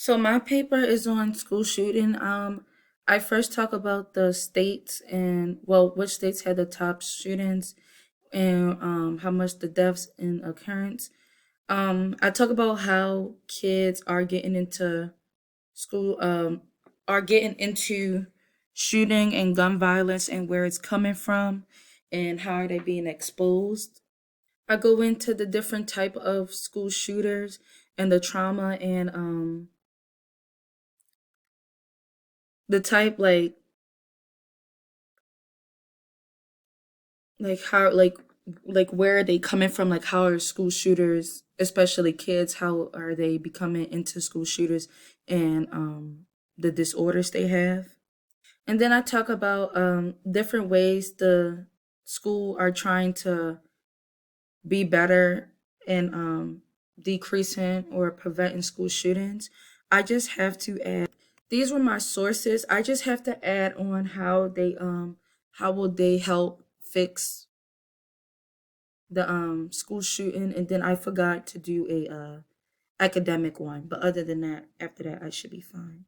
So my paper is on school shooting. I first talk about the states and which states had the top shootings and how much the deaths in occurrence. I talk about how kids are getting into school, are getting into shooting and gun violence and where it's coming from, and how are they being exposed. I go into the different type of school shooters and the trauma and the type like how like where are they coming from, like how are school shooters, especially kids, how are they becoming into school shooters, and the disorders they have. And then I talk about different ways the school are trying to be better in decreasing or preventing school shootings. I just have to add, these were my sources. I just have to add on how will they help fix the school shooting, and then I forgot to do a academic one. But other than that, after that I should be fine.